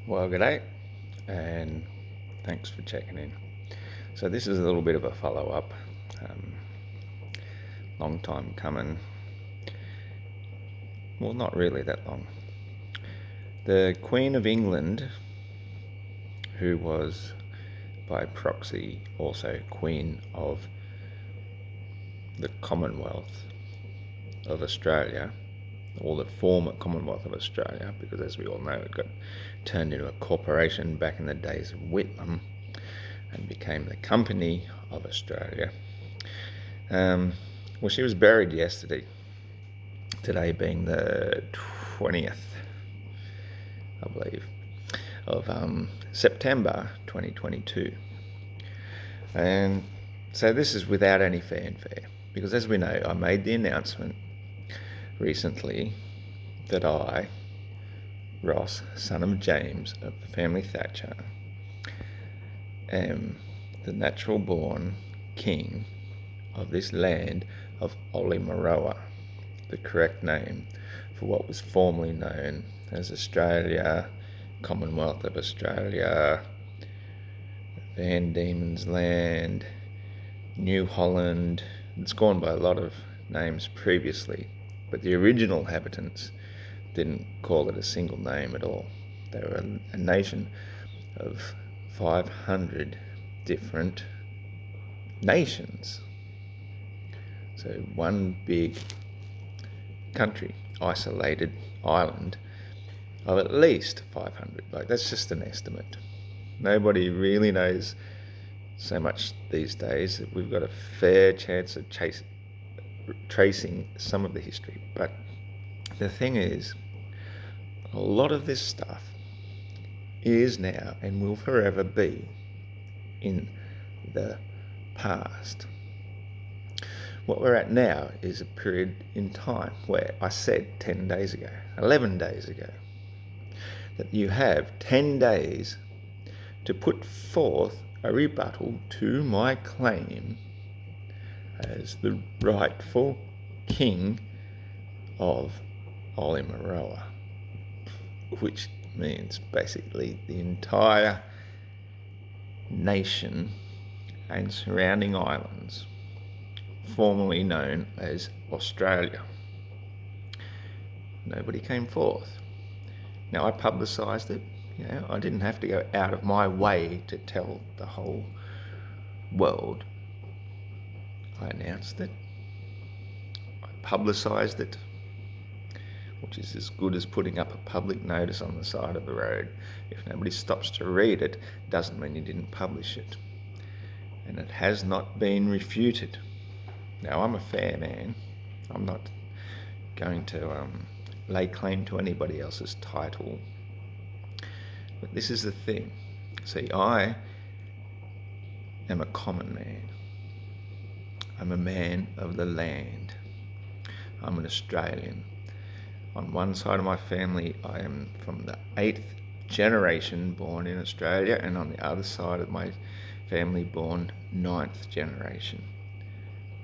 Well, g'day, and thanks for checking in. So this is a little bit of a follow-up. Um, Long time coming. Well, not really that long. The Queen of England, who was by proxy also Queen of the Commonwealth of Australia, or the former Commonwealth of Australia, because as we all know, it got turned into a corporation back in the days of Whitlam and became the Company of Australia. Well, she was buried yesterday, today being the 20th, I believe, of September 2022. And so this is without any fanfare, because as we know, I made the announcement recently that I, Ross, son of James of the family Thatcher, am the natural born king of this land of AULIMOROA, the correct name for what was formerly known as Australia, Commonwealth of Australia, Van Diemen's Land, New Holland. It's gone by a lot of names previously, but the original inhabitants didn't call it a single name at all. They were a nation of 500 different nations. So one big country, isolated island of at least 500. Like, that's just an estimate. Nobody really knows so much these days. We've got a fair chance of tracing some of the history. But the thing is, a lot of this stuff is now and will forever be in the past. What we're at now is a period in time where I said 10 days ago, 11 days ago, that you have 10 days to put forth a rebuttal to my claim as the rightful king of AULIMOROA, which means basically the entire nation and surrounding islands, formerly known as Australia. Nobody came forth. Now, I publicised it. I didn't have to go out of my way to tell the whole world. I announced it. I publicised it, which is as good as putting up a public notice on the side of the road. If nobody stops to read it, doesn't mean you didn't publish it. And it has not been refuted. Now, I'm a fair man. I'm not going to lay claim to anybody else's title. But this is the thing. See, I am a common man. I'm a man of the land. I'm an Australian. On one side of my family, I am from the 8th generation born in Australia, and on the other side of my family, born 9th generation.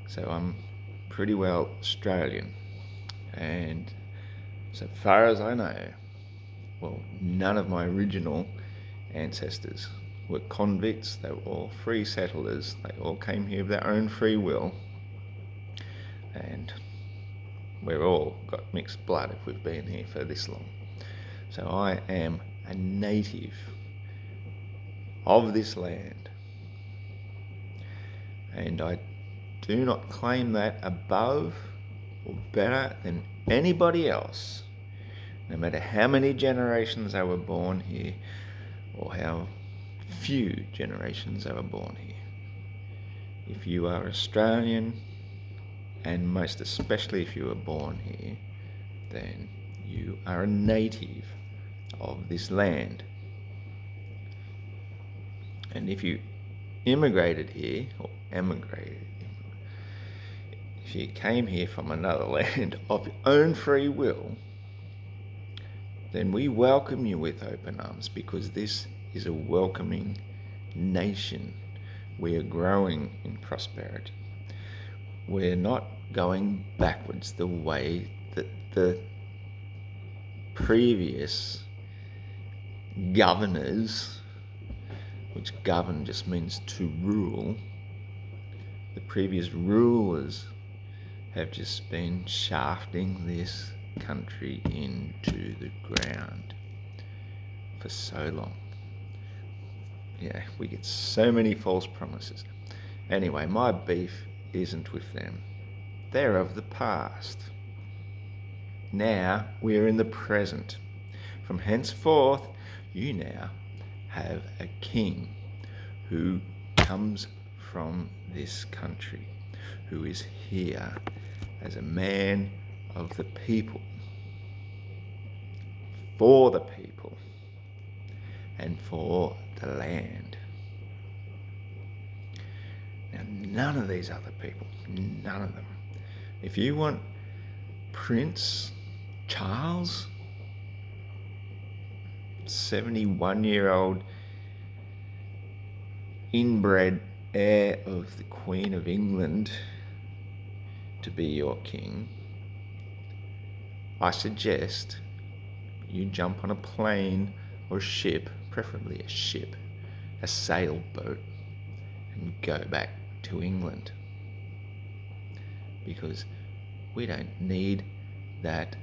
So I'm pretty well Australian. And so far as I know, well, none of my original ancestors were convicts. They were all free settlers. They all came here of their own free will. And we've all got mixed blood if we've been here for this long. So I am a native of this land. And I do not claim that above or better than anybody else, no matter how many generations they were born here or how few generations they were born here. If you are Australian, and most especially if you were born here, then you are a native of this land. And if you immigrated here, or emigrated, if you came here from another land of your own free will, then we welcome you with open arms, because this is a welcoming nation. We are growing in prosperity. We're not going backwards the way that the previous governors, which govern just means to rule, the previous rulers have just been shafting this country into the ground for so long. Yeah, we get so many false promises. Anyway, my beef isn't with them. They're of the past. Now we're in the present. From henceforth, you now have a king who comes from this country, who is here as a man of the people, for the people, and for the land. Now, none of these other people, none of them. If you want Prince Charles, 71-year-old inbred heir of the Queen of England, to be your king, I suggest you jump on a plane or a ship, preferably a ship, a sailboat, and go back to England. Because we don't need that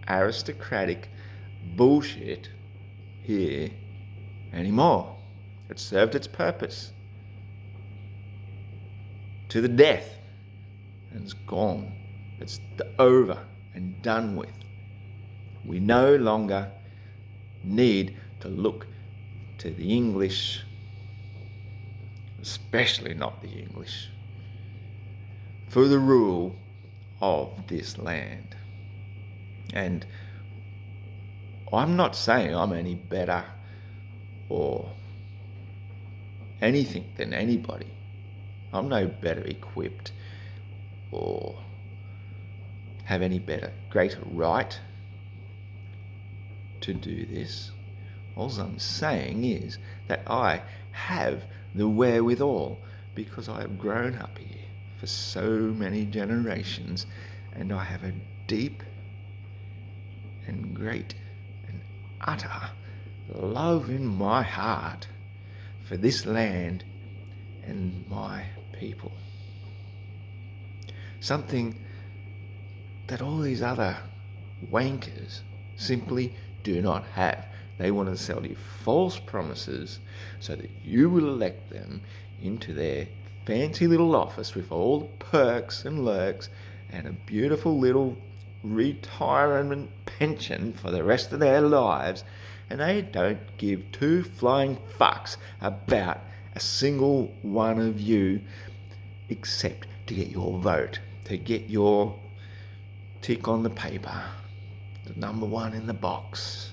aristocratic bullshit here anymore. It served its purpose to the death, and it's gone. It's over and done with. We no longer need to look to the English, especially not the English, for the rule of this land. And I'm not saying I'm any better or anything than anybody. I'm no better equipped or have any greater right to do this. All I'm saying is that I have the wherewithal, because I have grown up here for so many generations, and I have a deep and great and utter love in my heart for this land and my people. Something that all these other wankers simply do not have. They want to sell you false promises so that you will elect them into their fancy little office with all the perks and lurks and a beautiful little retirement pension for the rest of their lives, and they don't give two flying fucks about a single one of you except to get your vote, to get your tick on the paper, the number one in the box.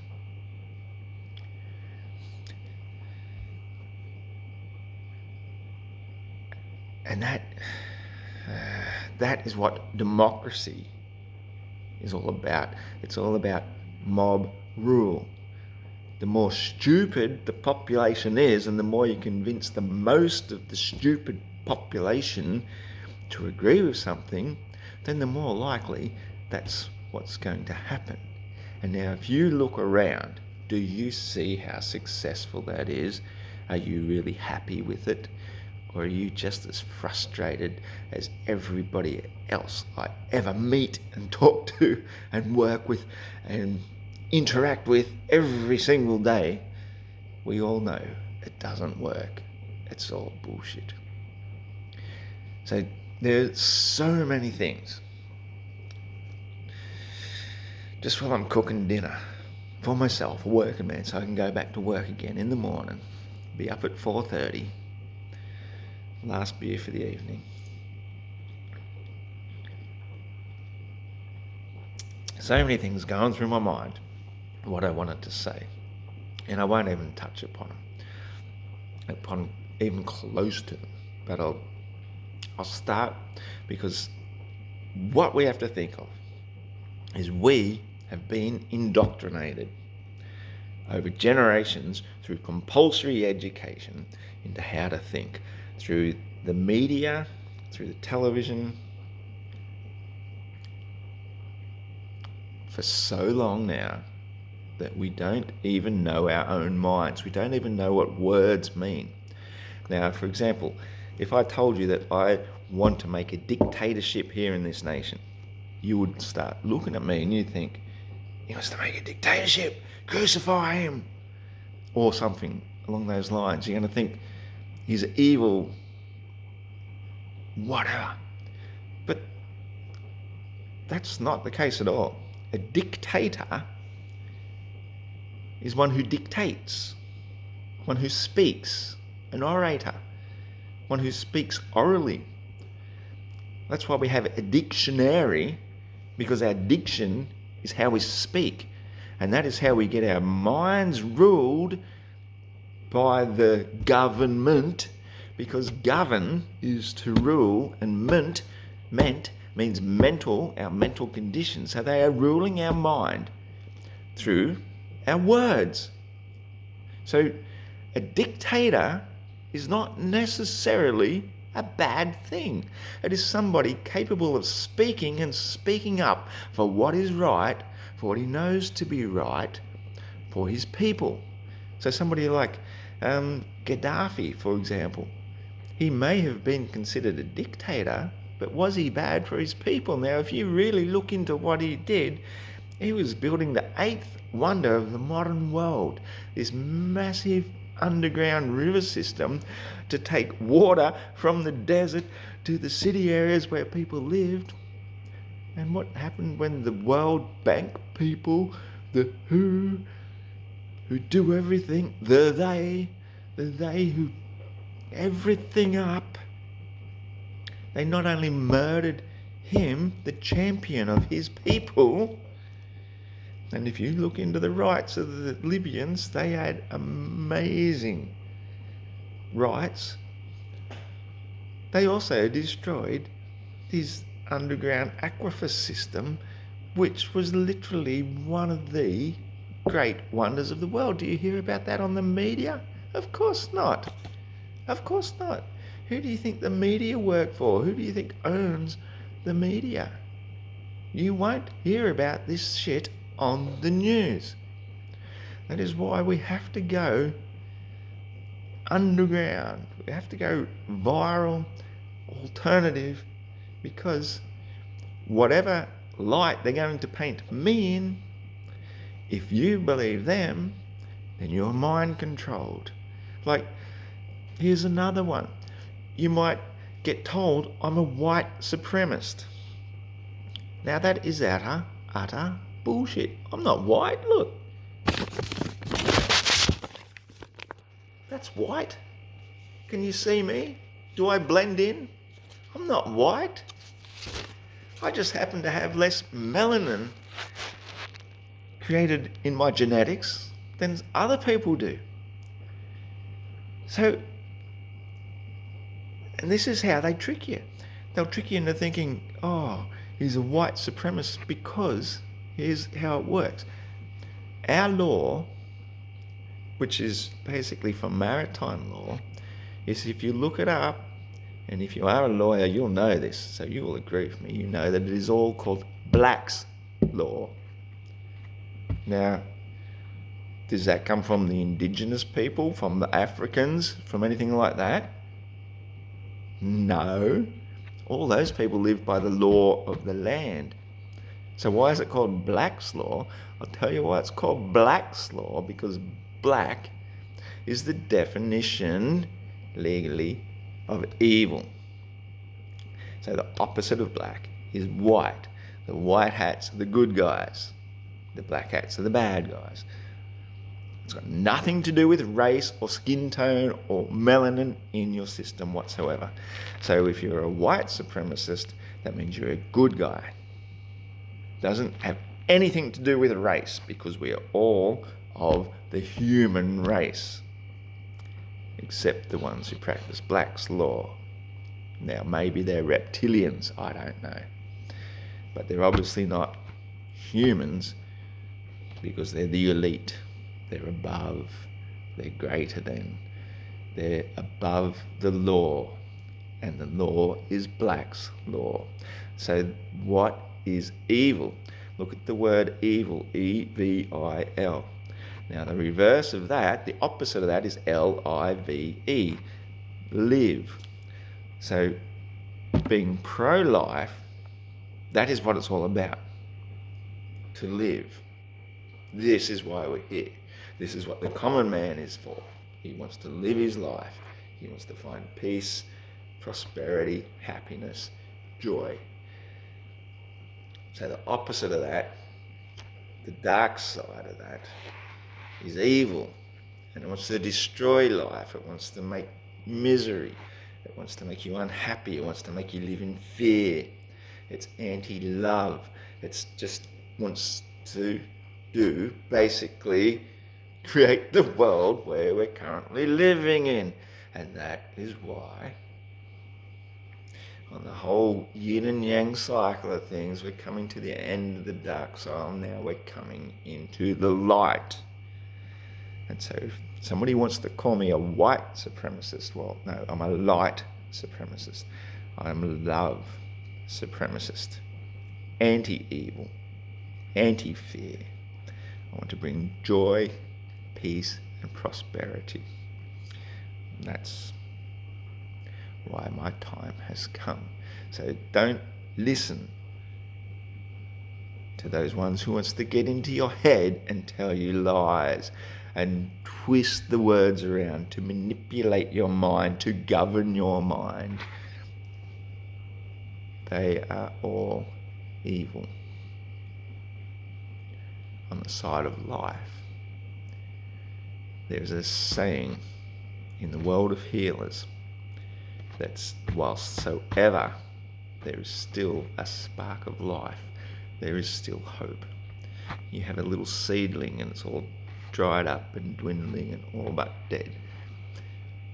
And that is what democracy is all about. It's all about mob rule. The more stupid the population is, and the more you convince the most of the stupid population to agree with something, then the more likely that's what's going to happen. And now, if you look around, do you see how successful that is? Are you really happy with it? Or are you just as frustrated as everybody else I ever meet and talk to and work with and interact with every single day? We all know it doesn't work. It's all bullshit. So there's so many things. Just while I'm cooking dinner for myself, a working man, so I can go back to work again in the morning, be up at 4:30. Last beer for the evening. So many things going through my mind, what I wanted to say, and I won't even touch upon even close to them. But I'll start, because what we have to think of is we have been indoctrinated over generations through compulsory education into how to think, through the media, through the television, for so long now that we don't even know our own minds. We don't even know what words mean. Now, for example, if I told you that I want to make a dictatorship here in this nation, you would start looking at me and you'd think, he wants to make a dictatorship, crucify him, or something along those lines. You're going to think he's evil, whatever. But that's not the case at all. A dictator is one who dictates, one who speaks, an orator, one who speaks orally. That's why we have a dictionary, because our diction is how we speak, and that is how we get our minds ruled by the government, because govern is to rule, and meant means mental, our mental condition. So they are ruling our mind through our words. So a dictator is not necessarily a bad thing. It is somebody capable of speaking and speaking up for what is right, for what he knows to be right, for his people. So somebody like Gaddafi, for example, he may have been considered a dictator, but was he bad for his people? Now, if you really look into what he did, he was building the eighth wonder of the modern world, this massive underground river system to take water from the desert to the city areas where people lived. And what happened when the World Bank people, the who do everything, the they who everything up, they not only murdered him, the champion of his people, and if you look into the rights of the Libyans, they had amazing rights. They also destroyed his underground aquifer system, which was literally one of the great wonders of the world. Do you hear about that on the media? Of course not. Of course not. Who do you think the media work for? Who do you think owns the media? You won't hear about this shit on the news. That is why we have to go underground. We have to go viral, alternative, because whatever light they're going to paint me in, if you believe them, then you're mind controlled. Like, here's another one. You might get told I'm a white supremacist. Now that is utter bullshit. I'm not white, look. That's white. Can you see me? Do I blend in? I'm not white. I just happen to have less melanin created in my genetics than other people do. So, and this is how they trick you. They'll trick you into thinking, oh, he's a white supremacist because here's how it works. Our law, which is basically from maritime law, is if you look it up, and if you are a lawyer, you'll know this, so you will agree with me, you know that it is all called Black's Law. Now, does that come from the indigenous people, from the Africans, from anything like that? No. All those people live by the law of the land. So why is it called Black's Law? I'll tell you why it's called Black's Law, because black is the definition, legally, of evil. So the opposite of black is white. The white hats are the good guys. The black hats are the bad guys. It's got nothing to do with race or skin tone or melanin in your system whatsoever. So if you're a white supremacist, that means you're a good guy. Doesn't have anything to do with race, because we are all of the human race, except the ones who practice Black's Law. Now, maybe they're reptilians, I don't know. But they're obviously not humans, because they're the elite. They're above, they're greater than, they're above the law, and the law is Black's Law. So what is evil? Look at the word evil, E-V-I-L. Now the reverse of that, the opposite of that, is L-I-V-E, live. So being pro-life, that is what it's all about, to live. This is why we're here. This is what the common man is for. He wants to live his life. He wants to find peace, prosperity, happiness, joy. So the opposite of that, the dark side of that, is evil. And it wants to destroy life. It wants to make misery. It wants to make you unhappy. It wants to make you live in fear. It's anti-love. It just wants to do, basically, create the world where we're currently living in. And that is why, on the whole yin and yang cycle of things, we're coming to the end of the dark side. Now we're coming into the light. And so if somebody wants to call me a white supremacist, well, no, I'm a light supremacist. I'm a love supremacist. Anti-evil. Anti-fear. I want to bring joy, peace, and prosperity. And that's why my time has come. So don't listen to those ones who wants to get into your head and tell you lies and twist the words around to manipulate your mind, to govern your mind. They are all evil. On the side of life, there's a saying in the world of healers that whilstsoever there is still a spark of life, there is still hope. You have a little seedling and it's all dried up and dwindling and all but dead.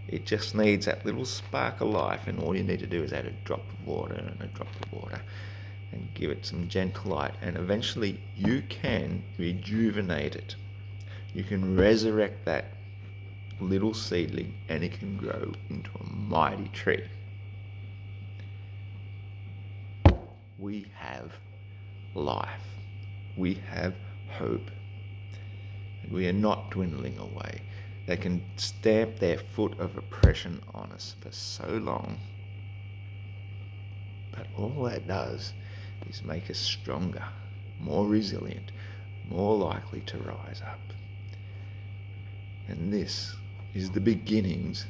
It just needs that little spark of life, and all you need to do is add a drop of water and a drop of water and give it some gentle light, and eventually you can rejuvenate it. You can resurrect that little seedling and it can grow into a mighty tree. We have life. We have hope. And we are not dwindling away. They can stamp their foot of oppression on us for so long, but all that does is make us stronger, more resilient, more likely to rise up. And this is the beginnings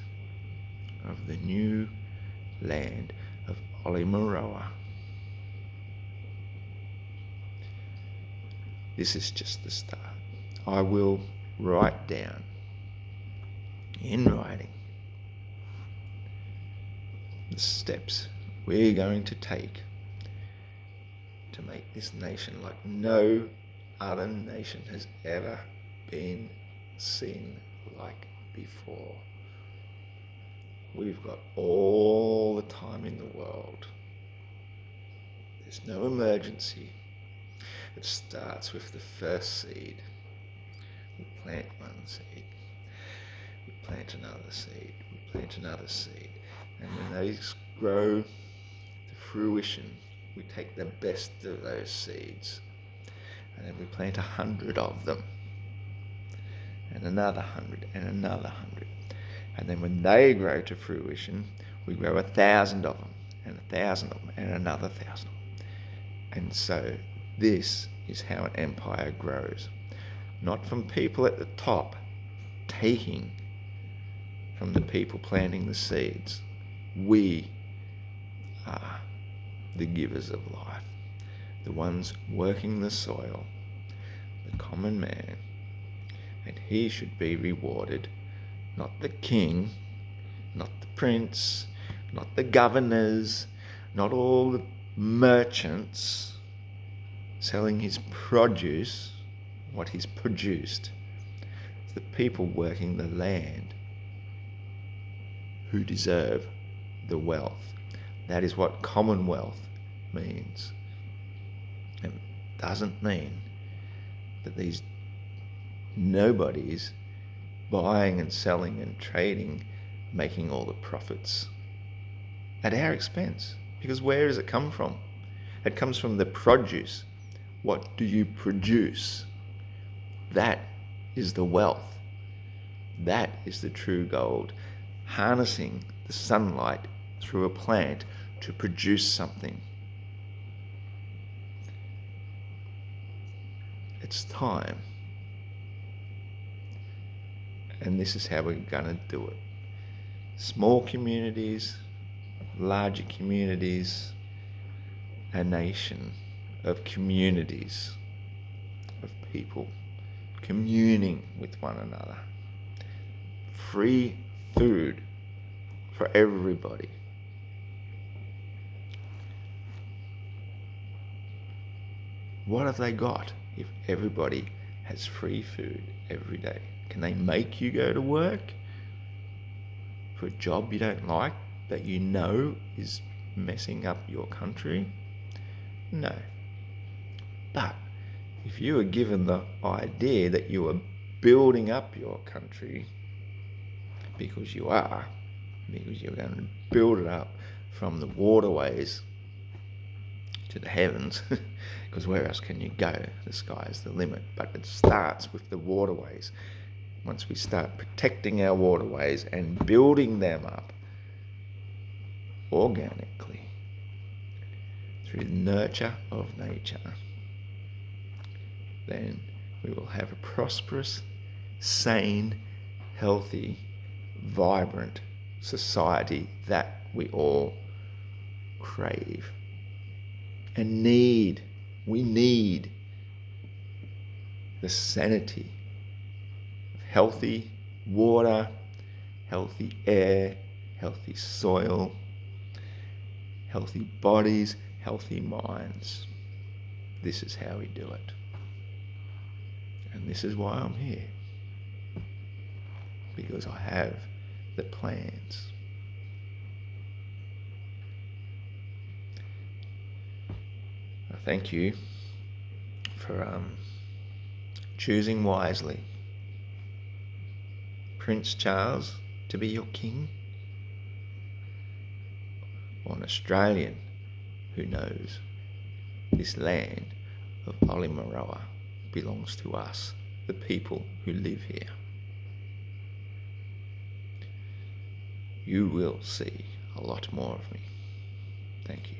of the new land of AULIMOROA. This is just the start. I will write down, in writing, the steps we're going to take to make this nation like no other nation has ever been seen like before. We've got all the time in the world. There's no emergency. It starts with the first seed. We plant one seed. We plant another seed. We plant another seed. And when those grow to fruition, we take the best of those seeds. And then we plant 100 of them. And another 100, and another 100. And then when they grow to fruition, we grow 1,000 of them, and 1,000 of them, and another 1,000 of them. And so this is how an empire grows. Not from people at the top taking from the people planting the seeds. We are the givers of life, the ones working the soil, the common man. And he should be rewarded, not the king, not the prince, not the governors, not all the merchants selling his produce, what he's produced. It's the people working the land who deserve the wealth. That is what commonwealth means. It doesn't mean that these nobodies buying and selling and trading, making all the profits at our expense. Because where does it come from? It comes from the produce. What do you produce? That is the wealth. That is the true gold. Harnessing the sunlight through a plant to produce something. It's time. And this is how we're going to do it. Small communities, larger communities, a nation of communities of people communing with one another. Free food for everybody. What have they got if everybody has free food every day? Can they make you go to work for a job you don't like that you know is messing up your country? No. But if you were given the idea that you were building up your country, because you're going to build it up from the waterways to the heavens, because where else can you go? The sky's the limit. But it starts with the waterways. Once we start protecting our waterways and building them up organically through the nurture of nature, then we will have a prosperous, sane, healthy, vibrant society that we all crave and need. We need the sanity of healthy water, healthy air, healthy soil, healthy bodies, healthy minds. This is how we do it. And this is why I'm here. Because I have the plans. I thank you for choosing wisely Prince Charles to be your king, or an Australian who knows this land of AULIMOROA belongs to us, the people who live here. You will see a lot more of me. Thank you.